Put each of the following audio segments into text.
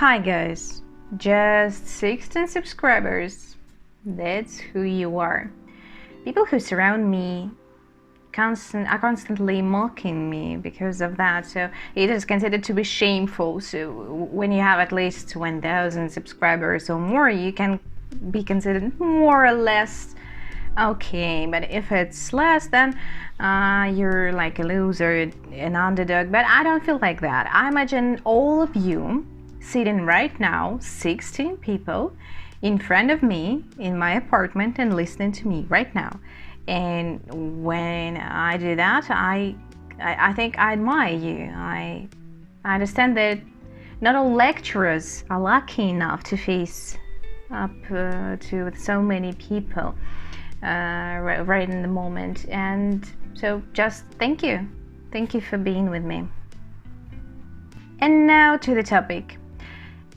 Hi guys, just 16 subscribers. That's who you are. People who surround me are constantly mocking me because of that, so it is considered to be shameful. So when you have at least 1,000 subscribers or more, you can be considered more or less okay, but if it's less, then you're like a loser, an underdog. But I don't feel like that. I imagine all of you sitting right now, 16 people in front of me in my apartment and listening to me right now. And when I do that, I think I admire you. I understand that not all lecturers are lucky enough to face up to so many people right in the moment, and so just thank you for being with me. And now to the topic.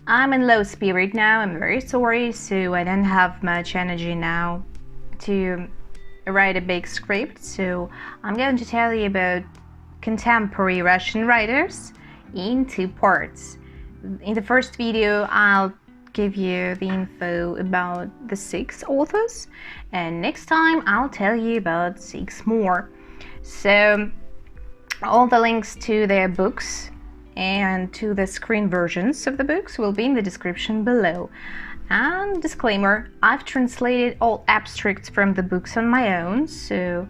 I'm in low spirit now. I'm very sorry, so I don't have much energy now to write a big script, so I'm going to tell you about contemporary Russian writers in two parts. In the first video, I'll give you the info about the 6 authors, and next time I'll tell you about 6 more. So all the links to their books and to the screen versions of the books will be in the description below. And disclaimer, I've translated all abstracts from the books on my own, so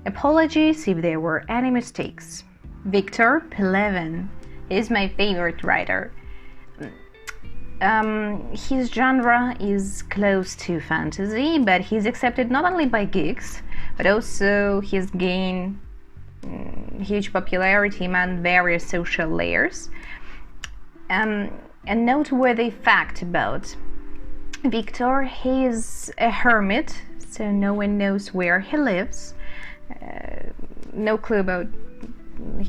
apologies if there were any mistakes. Viktor Pelevin is my favorite writer. His genre is close to fantasy, but he's accepted not only by geeks, but also he's gained huge popularity among various social layers. A noteworthy fact about Viktor: he is a hermit, so no one knows where he lives. No clue about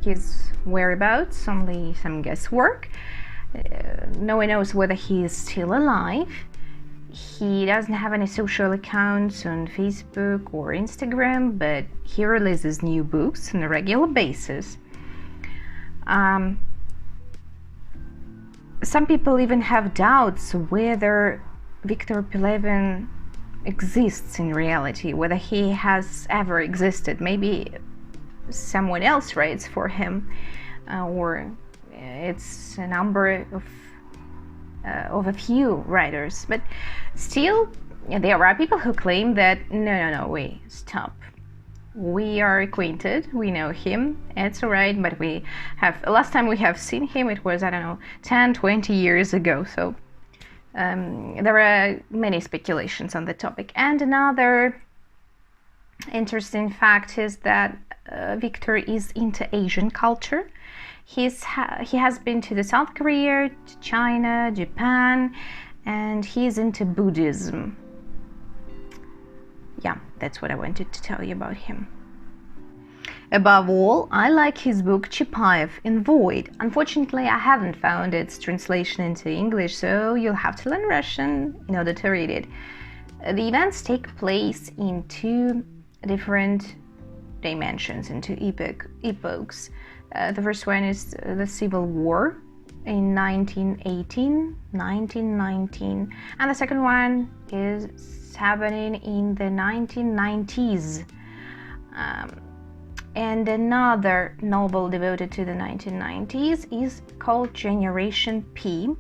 his whereabouts, only some guesswork. No one knows whether he is still alive. He doesn't have any social accounts on Facebook or Instagram, but he releases new books on a regular basis. Some people even have doubts whether Viktor Pelevin exists in reality, whether he has ever existed. Maybe someone else writes for him, or it's a number of a few writers. But still, there are people who claim that no, wait, stop. We are acquainted, we know him, it's alright, but last time we have seen him, it was, 10, 20 years ago, so there are many speculations on the topic. And another interesting fact is that Viktor is into Asian culture. He has been to the South Korea, to China, Japan, and he's into Buddhism. Yeah, that's what I wanted to tell you about him. Above all, I like his book Chapayev and Void. Unfortunately, I haven't found its translation into English, so you'll have to learn Russian in order to read it. The events take place in 2 different dimensions, in 2 epochs. The first one is the Civil War in 1919, and the second one is happening in the 1990s. And another novel devoted to the 1990s is called Generation P.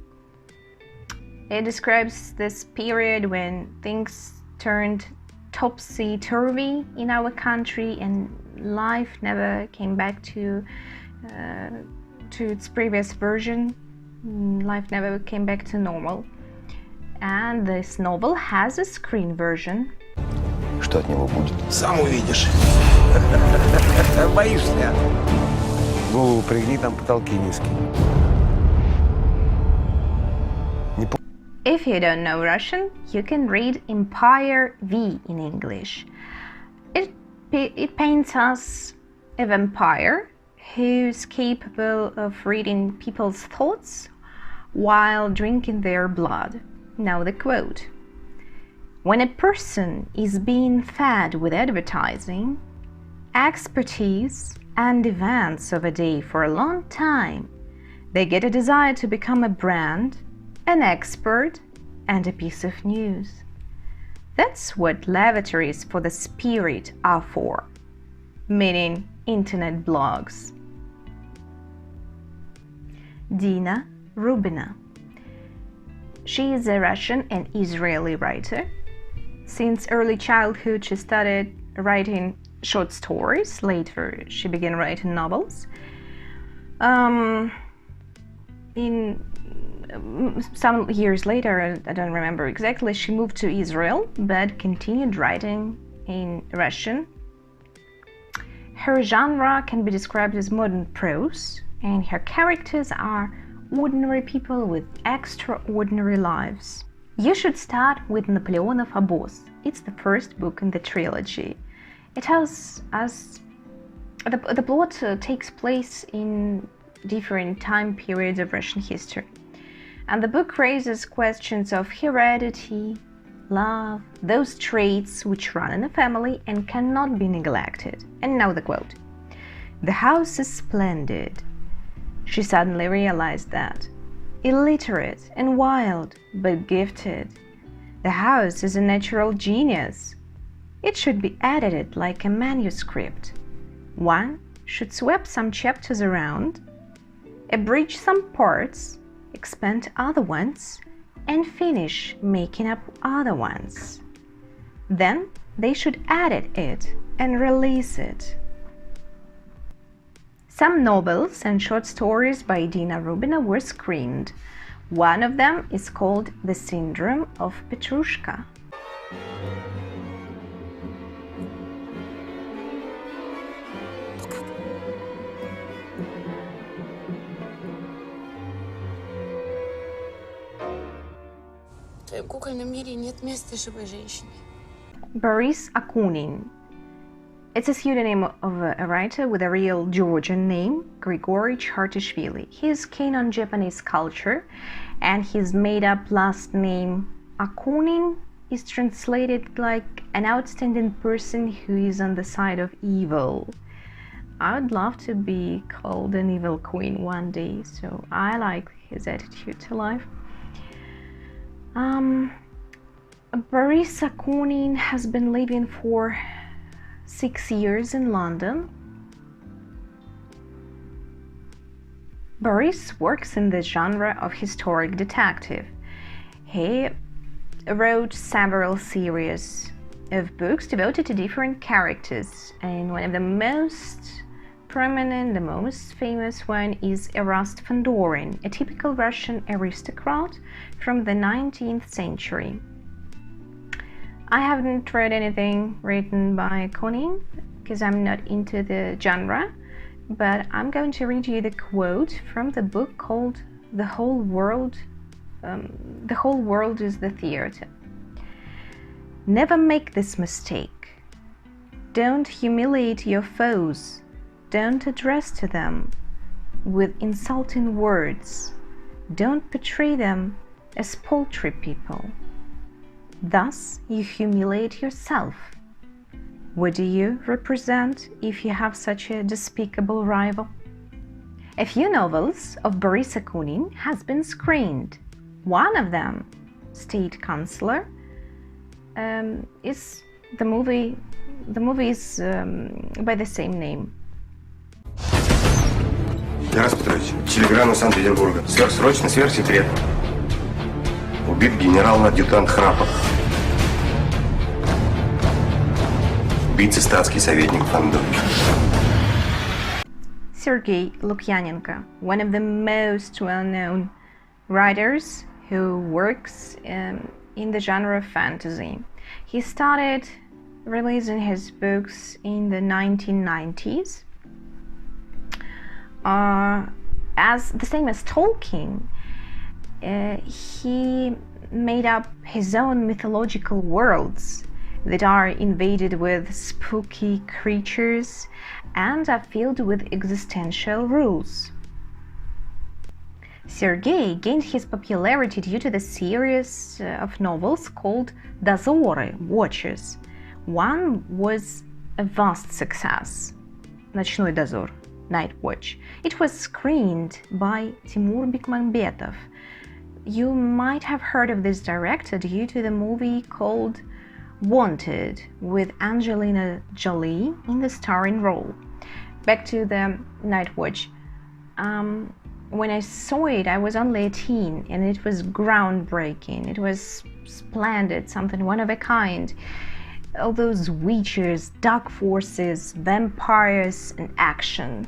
It describes this period when things turned topsy-turvy in our country and life never came back to its previous version. Life never came back to normal. And this novel has a screen version. Что от него будет? Сам увидишь. Боишься? Голову пригни, там потолки низкие. If you don't know Russian, you can read Empire V in English. It paints us a vampire who's capable of reading people's thoughts while drinking their blood. Now the quote: "When a person is being fed with advertising, expertise, and events of a day for a long time, they get a desire to become a brand an expert, and a piece of news. That's what lavatories for the spirit are for, meaning internet blogs. Dina Rubina. She is a Russian and Israeli writer. Since early childhood, she started writing short stories. Later, she began writing novels. In some years later, I don't remember exactly, she moved to Israel, but continued writing in Russian. Her genre can be described as modern prose, and her characters are ordinary people with extraordinary lives. You should start with Napoleonov Oboz. It's the first book in the trilogy. It tells us the plot takes place in different time periods of Russian history. And the book raises questions of heredity, love, those traits which run in a family and cannot be neglected. And now the quote. "The house is splendid." She suddenly realized that. Illiterate and wild, but gifted. The house is a natural genius. It should be edited like a manuscript. One should swap some chapters around, abridge some parts, expand other ones, and finish making up other ones. Then they should edit it and release it. Some novels and short stories by Dina Rubina were screened. One of them is called The Syndrome of Petrushka. В твоем кукольном мире нет места живой женщине. Boris Akunin. It's a pseudonym of a writer with a real Georgian name, Grigory Chartishvili. He is keen on Japanese culture, and his made-up last name, Akunin, is translated like an outstanding person who is on the side of evil. I would love to be called an evil queen one day, so I like his attitude to life. Boris Akunin has been living for 6 years in London. Boris works in the genre of historic detective. He wrote several series of books devoted to different characters, and one of the most prominent, the most famous one is Erast Fandorin, a typical Russian aristocrat from the 19th century. I haven't read anything written by Akunin because I'm not into the genre, but I'm going to read you the quote from the book called The Whole World is the Theater. Never make this mistake. Don't humiliate your foes. Don't address to them with insulting words. Don't portray them as paltry people. Thus, you humiliate yourself. What do you represent if you have such a despicable rival? A few novels of Boris Akunin has been screened. One of them, State Counsellor, is the movie. The movie is by the same name. Эrast Петрович, телеграмма Санкт-Петербурга. Сверхсрочно, сверхсекретно. Убит генерал-адъютант Храпов. Убийца статский советник Fandorin. Sergei Lukyanenko, one of the most well-known writers who works in the genre of fantasy. He started releasing his books in the 1990s. As the same as Tolkien, he made up his own mythological worlds that are invaded with spooky creatures and are filled with existential rules. Sergei gained his popularity due to the series of novels called Dozory, Watches. One was a vast success, Ночной дозор, Night Watch. It was screened by Timur Bekmambetov. You might have heard of this director due to the movie called Wanted with Angelina Jolie in the starring role. Back to the Night Watch. When I saw it, I was only a teen, and it was groundbreaking. It was splendid, something one of a kind. All those witches, dark forces, vampires, and action.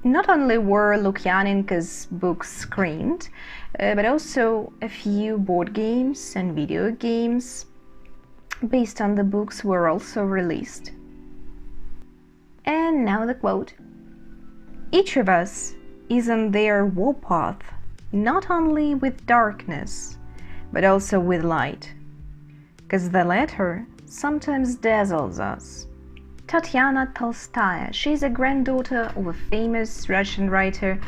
Not only were Lukyanenko's books screened, but also a few board games and video games based on the books were also released. And now the quote. Each of us is on their warpath, not only with darkness, but also with light, because the latter sometimes dazzles us. Tatyana Tolstaya, she's a granddaughter of a famous Russian writer,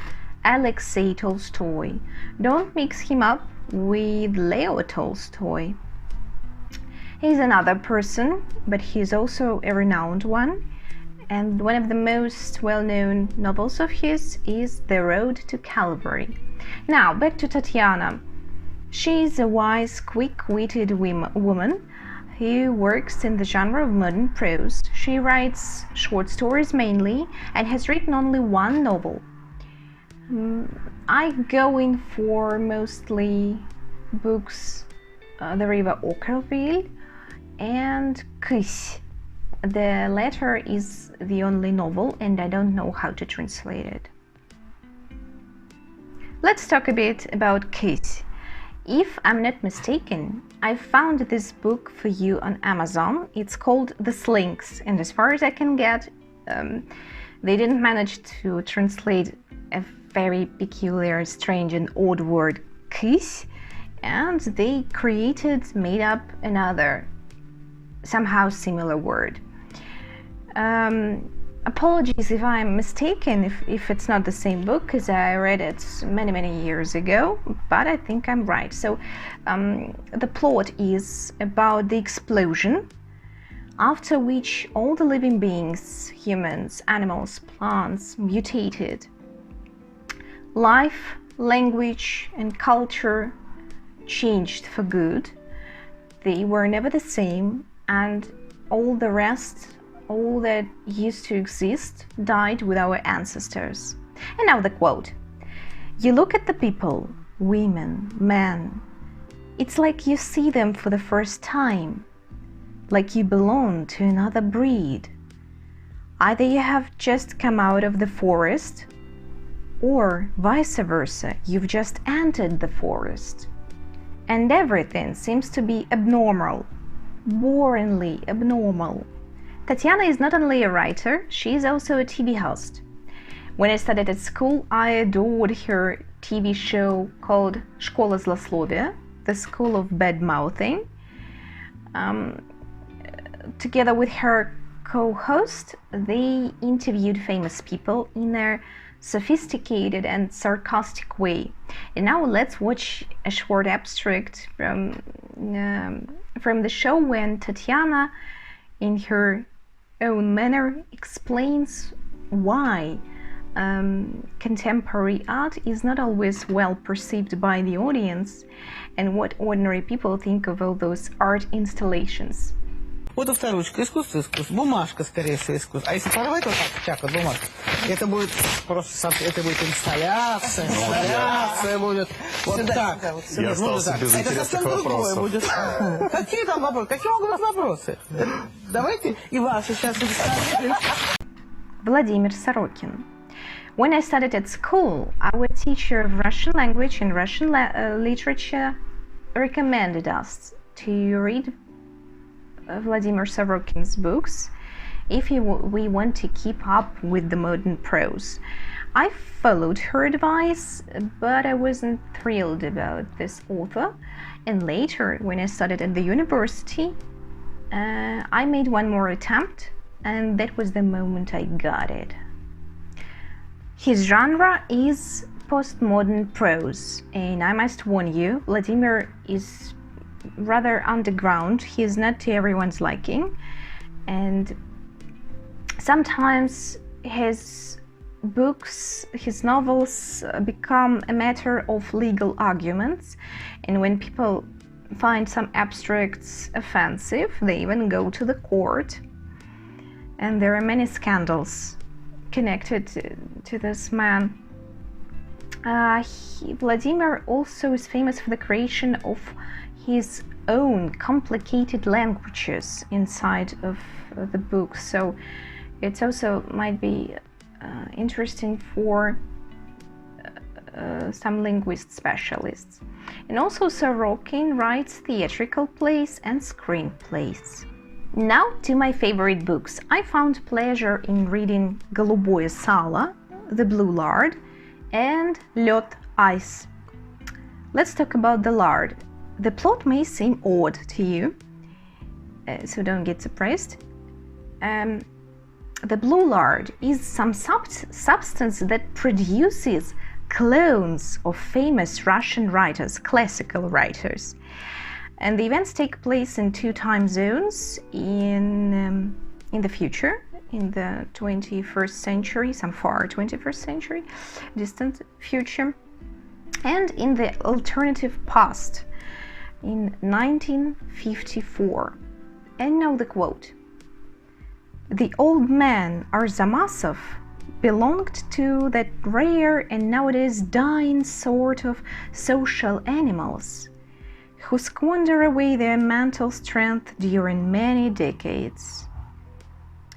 Alexei Tolstoy. Don't mix him up with Leo Tolstoy. He's another person, but he's also a renowned one. And one of the most well-known novels of his is The Road to Calvary. Now, back to Tatyana. She's a wise, quick-witted woman who works in the genre of modern prose. She writes short stories mainly and has written only one novel. I go in for mostly books The River Okerville and Kys. The latter is the only novel and I don't know how to translate it. Let's talk a bit about Kys. If I'm not mistaken, I found this book for you on Amazon. It's called The Slynx, and as far as I can get, they didn't manage to translate a very peculiar, strange and odd word, Kys, and they made up another, somehow similar word. Apologies if I'm mistaken, if it's not the same book, because I read it many years ago, but I think I'm right. So the plot is about the explosion, after which all the living beings, humans, animals, plants, mutated. Life, language, and culture changed for good. They were never the same, and all the rest, all that used to exist, died with our ancestors. And now the quote. You look at the people, women, men. It's like you see them for the first time, like you belong to another breed. Either you have just come out of the forest, or vice versa, you've just entered the forest. And everything seems to be abnormal, boringly abnormal. Tatyana is not only a writer, she is also a TV host. When I studied at school, I adored her TV show called Школа злословия, the School of Bad Mouthing. Together with her co-host, they interviewed famous people in their sophisticated and sarcastic way. And now let's watch a short abstract from the show when Tatyana, in her own manner, explains why contemporary art is not always well perceived by the audience and what ordinary people think of all those art installations. Вот авторучка, искусство, бумажка, скорее всего, искусство. А если порвать вот так вот бумажку, это будет просто, это будет инсталляция будет вот так. Я остался без интересных вопросов. Какие там вопросы? Какие могут быть вопросы? Давайте и ваши сейчас будут ставить. Vladimir Sorokin. When I studied at school, our teacher of Russian language and Russian literature recommended us to read Vladimir Sorokin's books if we want to keep up with the modern prose. I followed her advice, but I wasn't thrilled about this author, and later, when I studied at the university, I made one more attempt, and that was the moment I got it. His genre is postmodern prose, and I must warn you, Vladimir is rather underground. He is not to everyone's liking, and sometimes his books, his novels become a matter of legal arguments, and when people find some abstracts offensive, they even go to the court. And there are many scandals connected to this man. Vladimir also is famous for the creation of his own complicated languages inside of the book, so it also might be interesting for some linguist specialists. And also Sorokin writes theatrical plays and screenplays. Now to my favorite books. I found pleasure in reading Голубое сало, The Blue Lard, and Лед Ice. Let's talk about the lard. The plot may seem odd to you, so don't get surprised. The blue lard is some substance that produces clones of famous Russian writers, classical writers. And the events take place in 2 time zones in the future, in the 21st century, some far 21st century, distant future, and in the alternative past, in 1954. And now the quote. The old man Arzamasov belonged to that rare and nowadays dying sort of social animals who squander away their mental strength during many decades.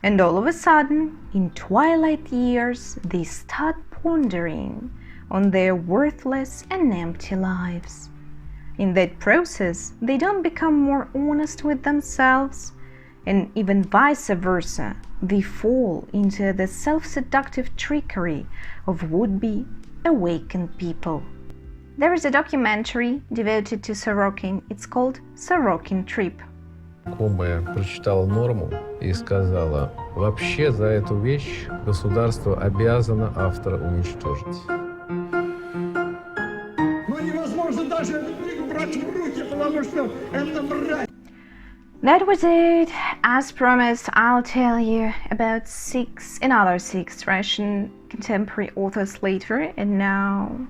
And all of a sudden, in twilight years, they start pondering on their worthless and empty lives. In that process, they don't become more honest with themselves, and even vice versa, they fall into the self-seductive trickery of would-be awakened people. There is a documentary devoted to Sorokin. It's called Sorokin Trip. Кобая прочитала норму и сказала, вообще за эту вещь государство обязано автора уничтожить. Ну невозможно даже эту книгу брать в руки, потому что это мразь. That was it. As promised, I'll tell you about another six Russian contemporary authors later, and now,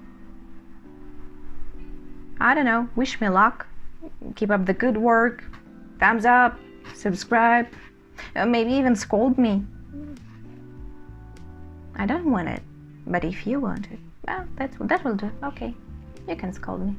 I don't know, wish me luck, keep up the good work, thumbs up, subscribe, maybe even scold me. I don't want it, but if you want it, well, that will do. Okay, you can scold me.